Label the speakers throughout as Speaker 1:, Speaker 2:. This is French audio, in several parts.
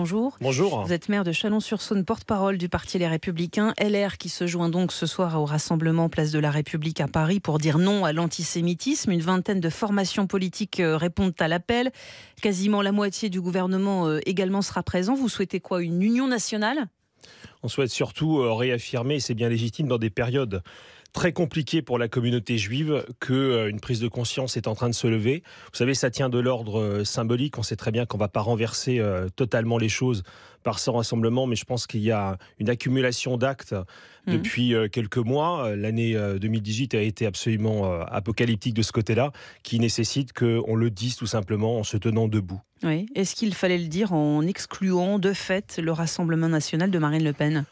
Speaker 1: bonjour.
Speaker 2: Bonjour.
Speaker 1: Vous êtes maire de Chalon-sur-Saône, porte-parole du parti Les Républicains. LR qui se joint donc ce soir au rassemblement Place de la République à Paris pour dire non à l'antisémitisme. Une vingtaine de formations politiques répondent à l'appel. Quasiment la moitié du gouvernement également sera présent. Vous souhaitez quoi, une union nationale ?
Speaker 2: On souhaite surtout réaffirmer, c'est bien légitime dans des périodes très compliquées pour la communauté juive, qu'une prise de conscience est en train de se lever. Vous savez, ça tient de l'ordre symbolique. On sait très bien qu'on ne va pas renverser totalement les choses par ce rassemblement, mais je pense qu'il y a une accumulation d'actes depuis quelques mois. L'année 2018 a été absolument apocalyptique de ce côté-là, qui nécessite qu'on le dise tout simplement en se tenant debout.
Speaker 1: Oui. Est-ce qu'il fallait le dire en excluant de fait le Rassemblement national de Marine Le Pen ?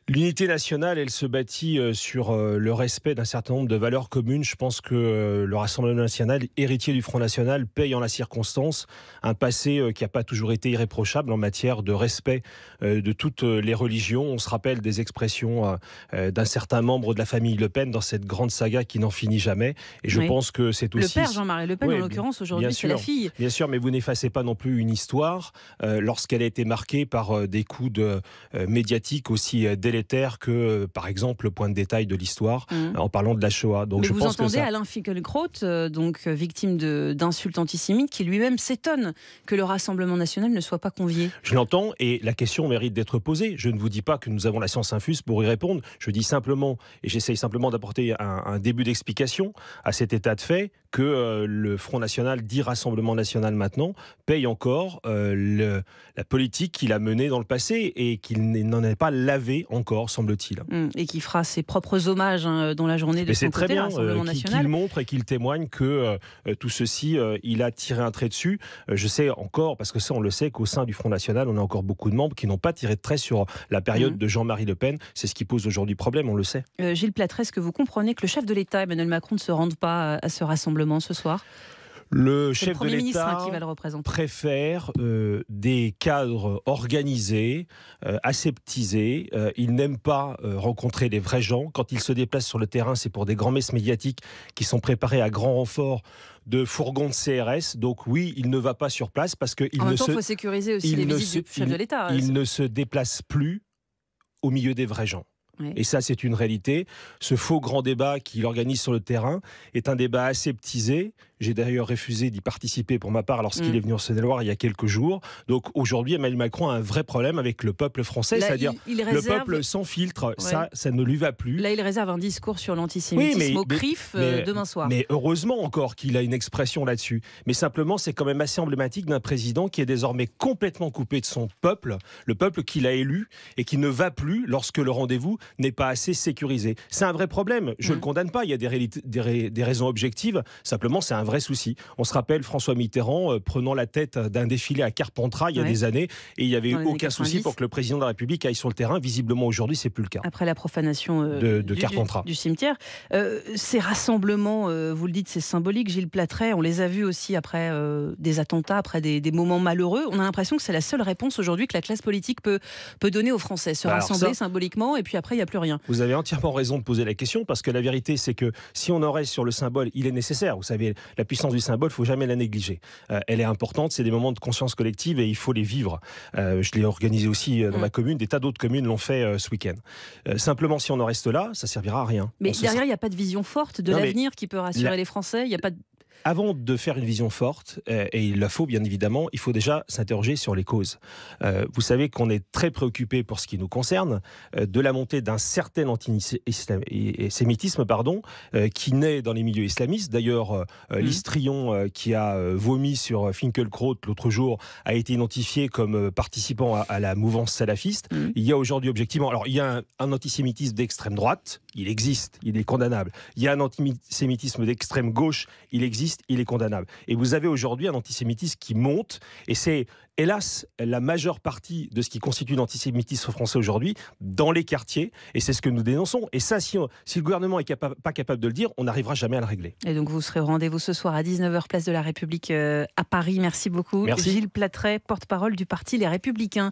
Speaker 2: L'unité nationale, elle se bâtit sur le respect d'un certain nombre de valeurs communes. Je pense que le Rassemblement national, héritier du Front national, paye en la circonstance un passé qui n'a pas toujours été irréprochable en matière de respect de toutes les religions. On se rappelle des expressions d'un certain membre de la famille Le Pen dans cette grande saga qui n'en finit jamais. Et je pense que c'est aussi...
Speaker 1: Le père Jean-Marie Le Pen, en l'occurrence, aujourd'hui, c'est la fille.
Speaker 2: Bien sûr, mais vous n'effacez pas non plus une histoire lorsqu'elle a été marquée par des coups médiatiques aussi délétères que, par exemple, le point de détail de l'histoire, en parlant de la Shoah. Donc,
Speaker 1: mais vous entendez Alain Finkielkraut, donc victime d'insultes antisémites, qui lui-même s'étonne que le Rassemblement national ne soit pas convié.
Speaker 2: Je l'entends, et la question mérite d'être posée. Je ne vous dis pas que nous avons la science infuse pour y répondre. Je dis simplement, et j'essaye simplement d'apporter un début d'explication à cet état de fait, que le Front national, dit Rassemblement national maintenant, paye encore la politique qu'il a menée dans le passé et qu'il n'en est pas lavé encore, semble-t-il.
Speaker 1: Et qui fera ses propres hommages dans la journée de son côté, le Rassemblement national.
Speaker 2: Qu'il montre et qu'il témoigne que tout ceci, il a tiré un trait dessus. Je sais encore, parce que ça on le sait, qu'au sein du Front national, on a encore beaucoup de membres qui n'ont pas tiré de trait sur la période de Jean-Marie Le Pen. C'est ce qui pose aujourd'hui problème, on le sait.
Speaker 1: Gilles Plattret, est-ce que vous comprenez que le chef de l'État, Emmanuel Macron, ne se rende pas à ce rassemblement ce soir ?
Speaker 2: Le chef de
Speaker 1: l'État
Speaker 2: qui va le préfère des cadres organisés, aseptisés. Il n'aime pas rencontrer les vrais gens. Quand il se déplace sur le terrain, c'est pour des grands-messes médiatiques qui sont préparées à grand renfort de fourgons de CRS. Donc oui, il ne va pas sur place parce qu'il
Speaker 1: en même temps, il faut sécuriser aussi les visites du chef de l'État.
Speaker 2: Il ne se déplace plus au milieu des vrais gens. Oui. Et ça, c'est une réalité. Ce faux grand débat qu'il organise sur le terrain est un débat aseptisé. J'ai d'ailleurs refusé d'y participer pour ma part lorsqu'il est venu en Saône-et-Loire il y a quelques jours. Donc aujourd'hui, Emmanuel Macron a un vrai problème avec le peuple français, c'est-à-dire le peuple sans filtre. Ouais. Ça ne lui va plus.
Speaker 1: Là, il réserve un discours sur l'antisémitisme au CRIF demain soir.
Speaker 2: Mais heureusement encore qu'il a une expression là-dessus. Mais simplement, c'est quand même assez emblématique d'un président qui est désormais complètement coupé de son peuple, le peuple qu'il a élu, et qui ne va plus lorsque le rendez-vous n'est pas assez sécurisé. C'est un vrai problème. Je ne le condamne pas. Il y a des raisons objectives. Simplement, c'est un vrai souci. On se rappelle François Mitterrand prenant la tête d'un défilé à Carpentras il y a des années, et il n'y avait eu aucun souci pour que le président de la République aille sur le terrain. Visiblement, aujourd'hui, c'est plus le cas.
Speaker 1: Après la profanation
Speaker 2: de Carpentras.
Speaker 1: Du cimetière. Ces rassemblements, vous le dites, c'est symbolique. Gilles Plattret, on les a vus aussi après des attentats, après des moments malheureux. On a l'impression que c'est la seule réponse aujourd'hui que la classe politique peut donner aux Français. Se rassembler symboliquement, et puis après, il n'y a plus rien.
Speaker 2: Vous avez entièrement raison de poser la question, parce que la vérité, c'est que si on en reste sur le symbole, il est nécessaire. Vous savez, la puissance du symbole, il ne faut jamais la négliger. Elle est importante, c'est des moments de conscience collective et il faut les vivre. Je l'ai organisé aussi dans ma commune, des tas d'autres communes l'ont fait ce week-end. Simplement, si on en reste là, ça ne servira à rien.
Speaker 1: Mais derrière, il n'y a pas de vision forte de l'avenir qui peut rassurer les Français. Il n'y a pas de...
Speaker 2: Avant de faire une vision forte, et il la faut bien évidemment, il faut déjà s'interroger sur les causes. Vous savez qu'on est très préoccupé pour ce qui nous concerne de la montée d'un certain antisémitisme qui naît dans les milieux islamistes. D'ailleurs, l'histrion qui a vomi sur Finkielkraut l'autre jour a été identifié comme participant à la mouvance salafiste. Il y a aujourd'hui objectivement... Alors, il y a un antisémitisme d'extrême droite, il existe, il est condamnable. Il y a un antisémitisme d'extrême gauche, il existe, il est condamnable. Et vous avez aujourd'hui un antisémitisme qui monte, et c'est hélas la majeure partie de ce qui constitue l'antisémitisme français aujourd'hui dans les quartiers, et c'est ce que nous dénonçons. Et ça, si le gouvernement n'est pas capable de le dire, on n'arrivera jamais à le régler.
Speaker 1: Et donc vous serez au rendez-vous ce soir à 19h, place de la République à Paris. Merci beaucoup.
Speaker 2: Merci.
Speaker 1: Gilles Plattret, porte-parole du parti Les Républicains.